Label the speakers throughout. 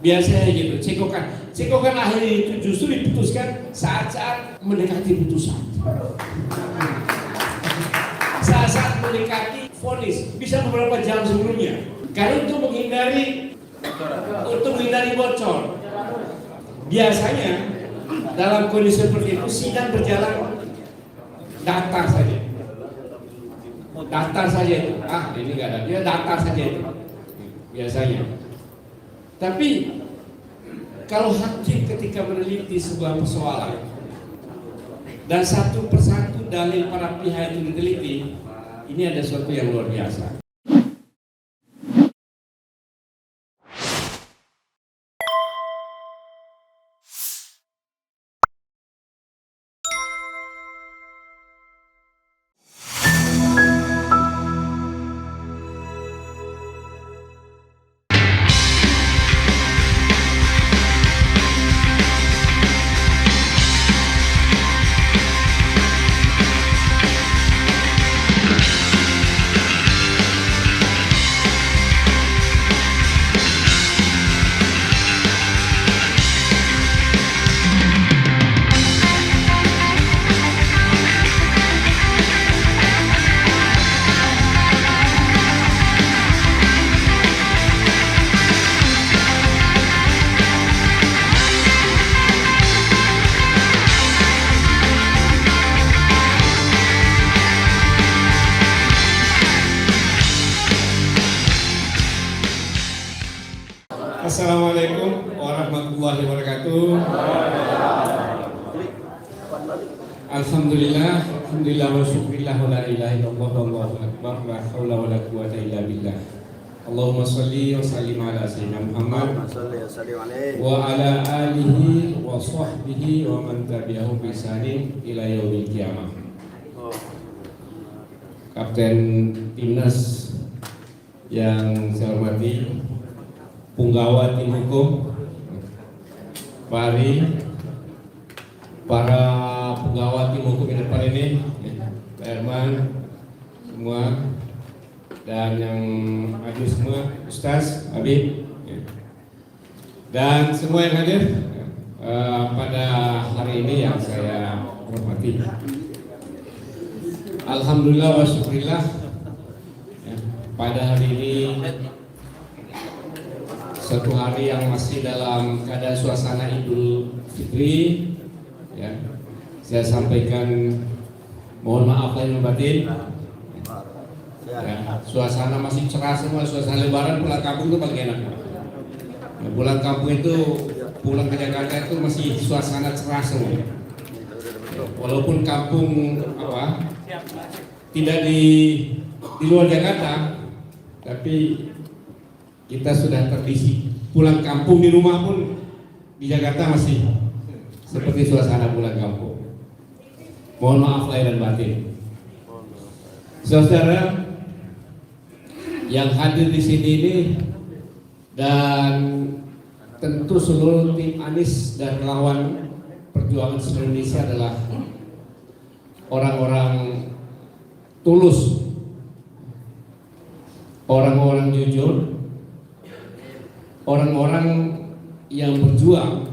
Speaker 1: Biasanya gitu, cekokan akhir itu justru diputuskan saat-saat mendekati putusan. Saat-saat mendekati vonis, bisa beberapa jam sebelumnya. Karena untuk menghindari bocor. Biasanya dalam kondisi seperti itu sidang berjalan datar saja. Datar saja itu. Ini nggak ada. Dia datar saja itu. Biasanya. Tapi kalau hakim ketika meneliti sebuah persoalan dan satu persatu dalil para pihak itu diteliti, ini ada sesuatu yang luar biasa. Assalamualaikum warahmatullahi wabarakatuh. Alhamdulillah wa syukurillah wa la ilaha illallah wallahu akbar wa haula wa la quwwata illa billah. Allahumma sholli wa sallim ala sayyidina Muhammad wa ala alihi wa sahbihi wa man tabi'ahum bi ihsanin ila yaumil qiyamah. Kapten Timnas yang saya hormati, Punggawa tim hukum, Pak Ari, para penggawa tim hukum yang depan ini, Pak Herman, semua, dan yang hadir semua, Ustaz, Habib, dan semua yang hadir pada hari ini yang saya hormati. Alhamdulillah wa syukurillah, pada hari ini suatu hari yang masih dalam keadaan suasana Idul Fitri, ya, saya sampaikan mohon maaf lahir batin. Ya, suasana masih cerah semua, suasana Lebaran pulang kampung itu paling enak. Ya, pulang kampung itu, pulang ke Jakarta itu masih suasana cerah semua. Walaupun kampung tidak di luar Jakarta, tapi kita sudah terdidik. Pulang kampung di rumah pun di Jakarta masih seperti suasana pulang kampung. Mohon maaf lahir dan batin. Saudara yang hadir di sini ini dan tentu seluruh tim Anies dan relawan perjuangan seluruh Indonesia adalah orang-orang tulus, orang-orang jujur, orang-orang yang berjuang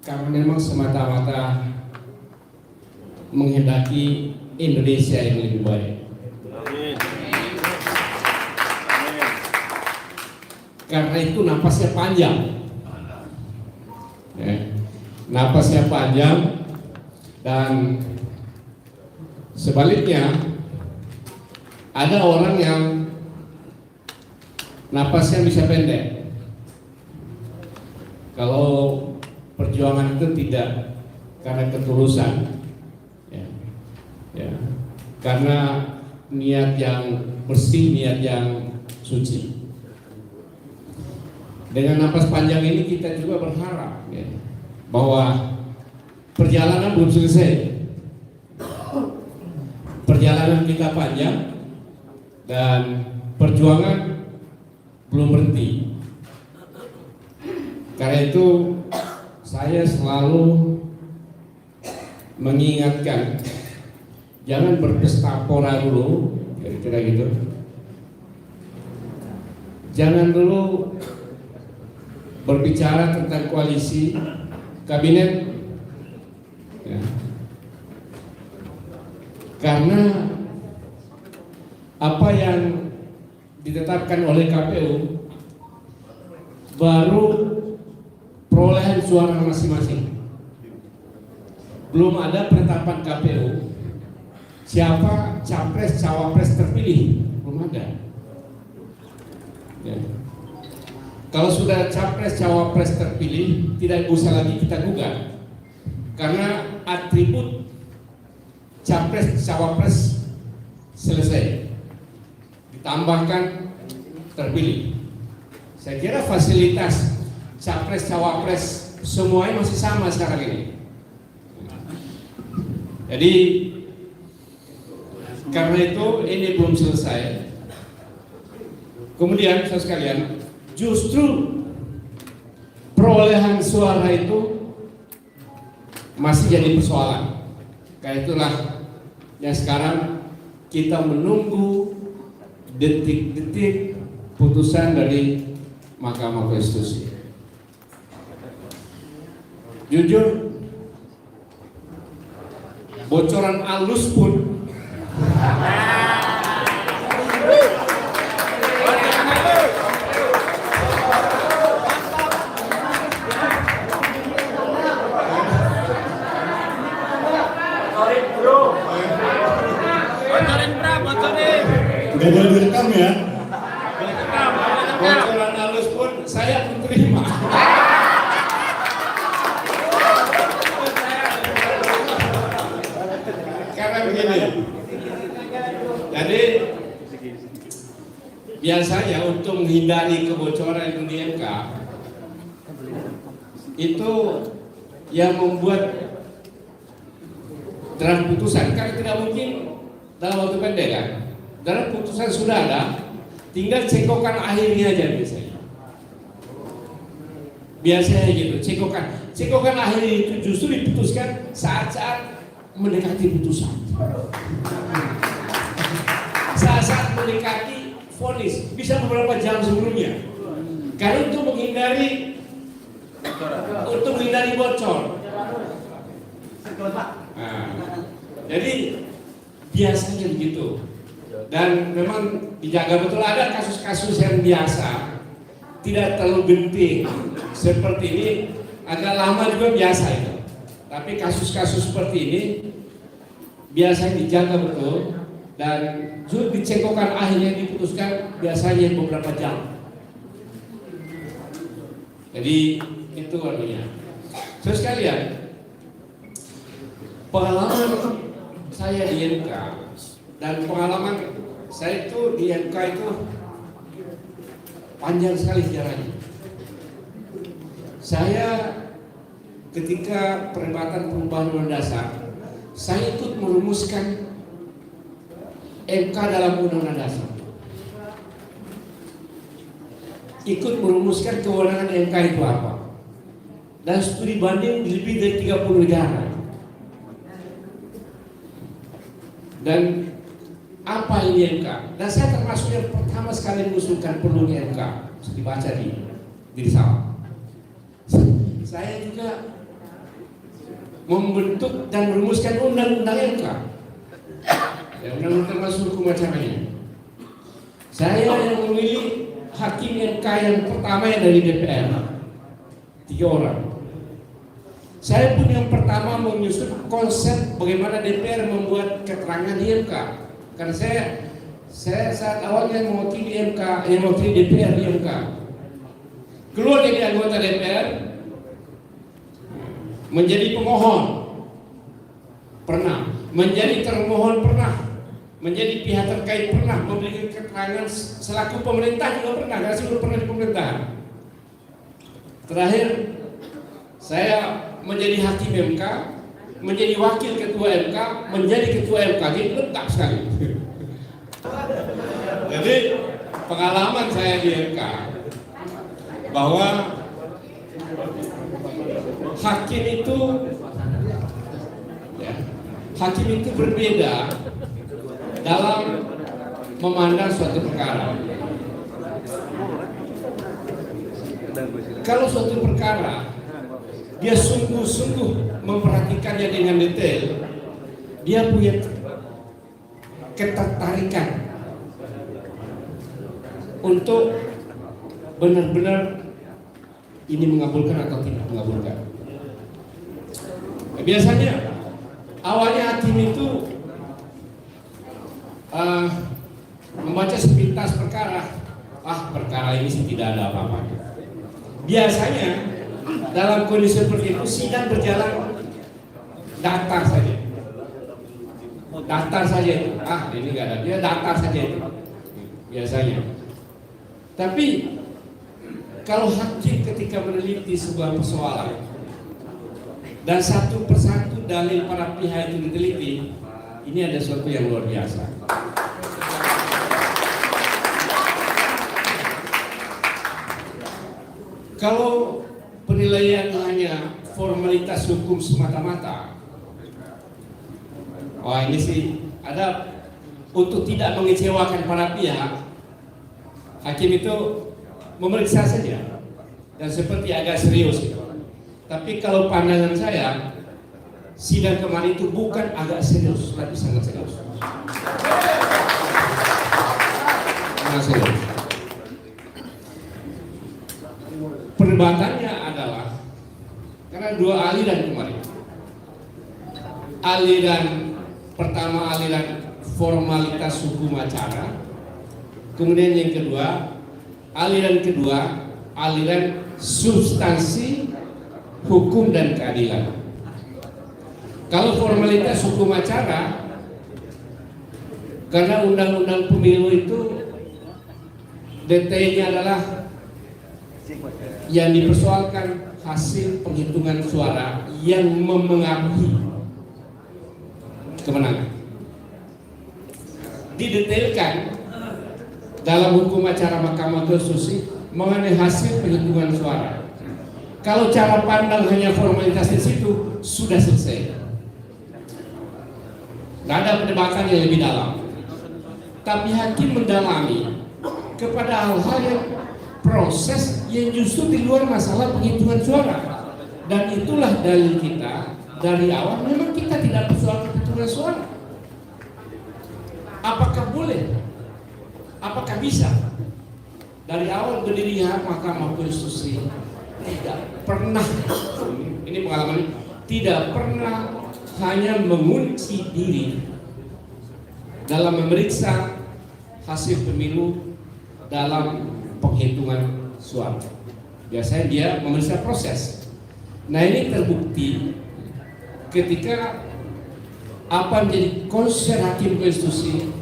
Speaker 1: karena memang semata-mata menghendaki Indonesia yang lebih baik. Amin. Karena itu napasnya panjang, ya, napasnya panjang, dan sebaliknya ada orang yang napasnya bisa pendek. Kalau perjuangan itu tidak karena ketulusan, ya, karena niat yang bersih, niat yang suci. Dengan napas panjang ini kita juga berharap, ya, bahwa perjalanan belum selesai. Perjalanan kita panjang dan perjuangan belum berhenti. Karena itu saya selalu mengingatkan, jangan berpesta pora dulu, kira-kira gitu. Jangan dulu berbicara tentang koalisi kabinet, ya. Karena apa yang ditetapkan oleh KPU baru perolehan suara masing-masing. Belum ada penetapan KPU siapa capres cawapres terpilih, belum ada. Ya. Kalau sudah capres cawapres terpilih, tidak usah lagi kita gugat, karena atribut capres cawapres selesai, ditambahkan terpilih. Saya kira fasilitas capres cawapres semuanya masih sama sekarang ini. Jadi karena itu ini belum selesai. Kemudian saudara sekalian, justru perolehan suara itu masih jadi persoalan. Karena itulah yang sekarang kita menunggu detik-detik putusan dari Mahkamah Konstitusi. Jujur, bocoran halus pun
Speaker 2: udah boleh direkam ya?
Speaker 1: Bocoran halus pun saya pun terima. Karena begini, jadi biasanya untuk menghindari kebocoran itu di MK, itu yang membuat draft putusan kan tidak mungkin dalam waktu pendek kan. Dalam putusan sudah ada, tinggal cekokan akhirnya aja biasanya gitu. Cekokan akhir itu justru diputuskan saat-saat mendekati putusan, saat-saat mendekati vonis, bisa beberapa jam sebelumnya, karena untuk menghindari bocor. Nah, jadi biasanya begitu. Dan memang dijaga betul. Ada kasus-kasus yang biasa, tidak terlalu genting seperti ini, agak lama juga biasa itu. Tapi kasus-kasus seperti ini biasanya dijaga betul dan juga dicekokan akhirnya diputuskan biasanya beberapa jam. Jadi itu artinya. Terus sekalian, pengalaman saya di MK dan pengalaman saya itu di MK itu panjang sekali sejarahnya. Saya ketika perdebatan perubahan undang dasar, saya ikut merumuskan MK dalam undang dasar. Ikut merumuskan kewenangan MK itu apa. Dan studi banding lebih dari 30 negara. Dan apa ini MK? Dan saya termasuk yang pertama sekali mengusulkan perlunya MK. Bisa dibaca di Risau. Saya juga membentuk dan merumuskan undang-undang MK. Ya, undang-undang termasuk hukum acaranya. Saya yang memilih hakim MK yang pertama yang dari DPR, 3 orang. Saya pun yang pertama menyusun konsep bagaimana DPR membuat keterangan di MK. Karena saya saat awalnya mewakili MK, yang mewakili DPR di MK. Keluar dari anggota DPR, menjadi pemohon pernah, menjadi termohon pernah, menjadi pihak terkait pernah, memberikan keterangan selaku pemerintah juga pernah, karena saya pernah di pemerintahan. Terakhir, saya menjadi hakim MK, menjadi wakil ketua MK, menjadi ketua MK, jadi lengkap sekali. Jadi pengalaman saya di MK bahwa hakim itu berbeda dalam memandang suatu perkara. kalau suatu perkara dia sungguh-sungguh memperhatikannya dengan detail, dia punya ketertarikan untuk benar-benar ini mengabulkan atau tidak mengabulkan. Biasanya awalnya hakim itu membaca sepintas perkara, perkara ini sih tidak ada apa-apa. Biasanya dalam kondisi seperti itu sidang berjalan datar saja itu. Ini nggak ada, dia datar saja itu biasanya. Tapi kalau hakim ketika meneliti sebuah persoalan dan satu persatu dalil para pihak itu diteliti, ini ada sesuatu yang luar biasa. Kalau penilaian hanya formalitas hukum semata-mata, ini sih ada untuk tidak mengecewakan para pihak, hakim itu memeriksa saja dan seperti agak serius. Tapi kalau pandangan saya, sidang kemarin itu bukan agak serius, tapi sangat serius. Sangat serius. Perdebatannya adalah karena dua aliran kemarin. Aliran pertama, aliran formalitas hukum acara. Kemudian yang kedua, aliran substansi hukum dan keadilan. Kalau formalitas hukum acara, karena undang-undang pemilu itu detailnya adalah yang dipersoalkan hasil penghitungan suara yang memengaruhi kemenangan. Didetailkan dalam hukum acara Mahkamah Konstitusi mengenai hasil penghitungan suara. Kalau cara pandang hanya formalitas di situ, sudah selesai. Tidak ada perdebatan yang lebih dalam. Tapi hakim mendalami kepada hal-hal yang proses yang justru di luar masalah penghitungan suara. Dan itulah dalil kita dari awal, memang kita tidak persoalan penghitungan suara. Apakah boleh? Apakah bisa? Dari awal berdiri Mahkamah Konstitusi tidak pernah, ini pengalaman, tidak pernah hanya mengunci diri dalam memeriksa hasil pemilu dalam penghitungan suara. Biasanya dia memeriksa proses. Nah, ini terbukti ketika apa menjadi konsen hakim konstitusi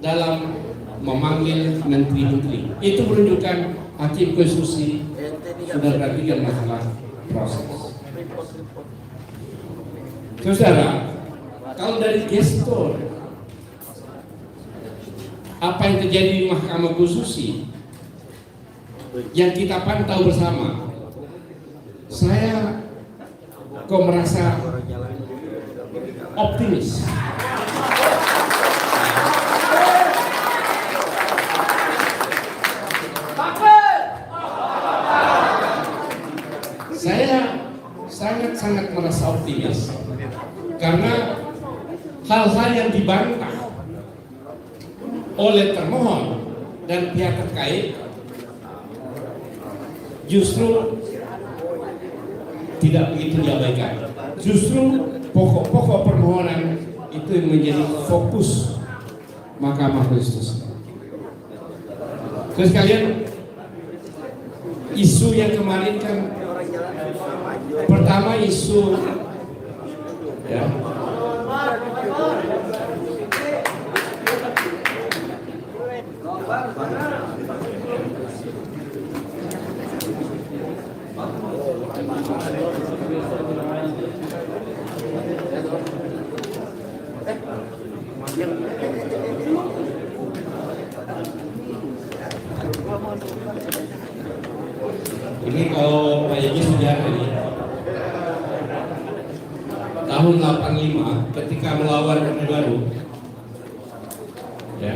Speaker 1: dalam memanggil menteri-menteri. Itu menunjukkan hakim konstitusi sudah perhatikan masalah proses. Saudara, kalau dari gestur apa yang terjadi di Mahkamah Konstitusi yang kita pantau bersama, saya kok merasa optimis. Saya sangat merasa optimis karena hal-hal yang dibantah oleh termohon dan pihak terkait justru tidak begitu diabaikan. Justru pokok-pokok permohonan itu yang menjadi fokus Mahkamah Konstitusi. Terus kalian, isu yang kemarin kan pertama isu ya, ini kalau kayaknya sejarah ini tahun 85 ketika melawan Orde Baru ya,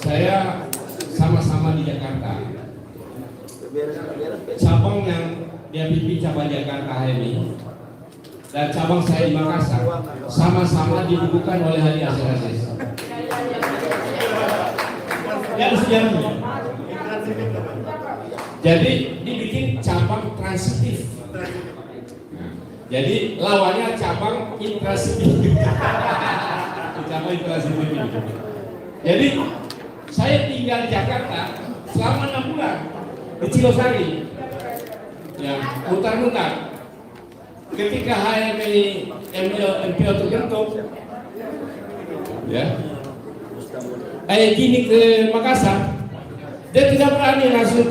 Speaker 1: saya sama-sama di Jakarta cabang yang dia pimpin cabang Jakarta HMI dan cabang saya di Makassar sama-sama dibukukan oleh Haji Asir Aziz. Yang sejarahnya. Jadi dibikin cabang transitif. Jadi lawannya cabang intransitif. Cabang intransitif ini. Jadi saya tinggal di Jakarta selama 6 bulan di Cilosari. Ya, mutar-mutar. Ketika HMI MPO terbentuk, ya, gini ke Makassar, dia tidak berani langsung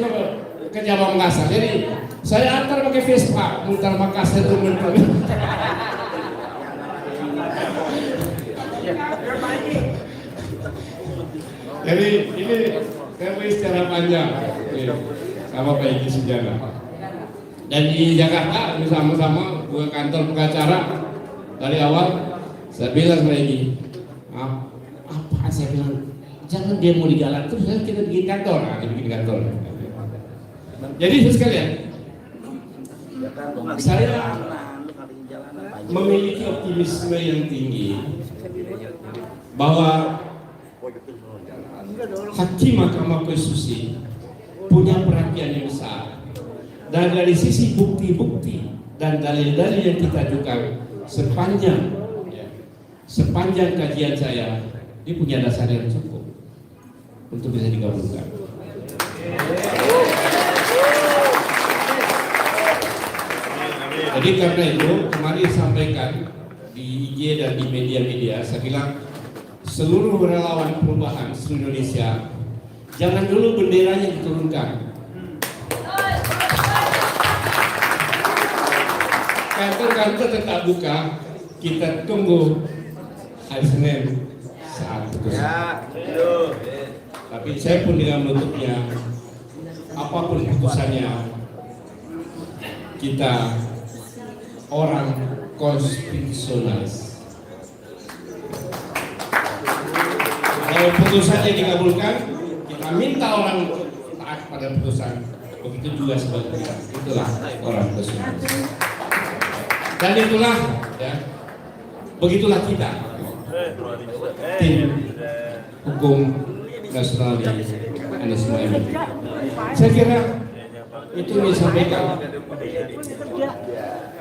Speaker 1: ke Jawa Makassar. Jadi saya antar pakai Vespa, mutar Makassar itu mentar. Jadi ini saya secara panjang sama Pak Egi Sujana. Dan di Jakarta bersama-sama ke kantor pengacara dari awal saya bilang sama Egi, apa saya bilang, jangan demo di jalan terus, kita bikin kantor, bikin kantor. Jadi sekalian, saya memiliki optimisme yang tinggi bahwa Hakim Mahkamah Konstitusi punya perhatian yang besar, dan dari sisi bukti-bukti dan dalil-dalil yang kita ajukan sepanjang kajian saya, dia punya dasar yang cukup untuk bisa digabungkan. Jadi karena itu kemarin sampaikan di IG dan di media-media, saya bilang seluruh relawan perubahan seluruh Indonesia, jangan dulu benderanya diturunkan. Kantor-kantor tetap buka, kita tunggu hari Senin saat putusan. Tapi saya pun dengan menutupnya, apapun putusannya, kita orang konstitusionalis. Kalau putusannya dikabulkan, kita minta orang taat pada putusan. Begitu juga sebaliknya. Itulah orang konstitusionalis. Dan itulah, ya, begitulah kita, tim hukum nasional di Anies Mohaimin. Saya kira itu disampaikan.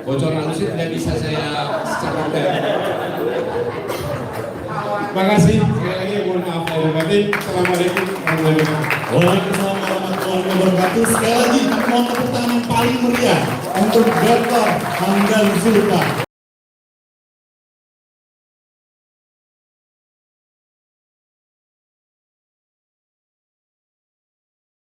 Speaker 1: Bocoran itu tidak bisa saya secara detail. Terima kasih sekali lagi, mohon maaf lahir batin. Assalamualaikum warahmatullahi wabarakatuh.
Speaker 2: Waalaikumsalam warahmatullahi wabarakatuh. Sekali lagi mohon tepuk tangan paling meriah untuk Dr. Hamdan Zulfa.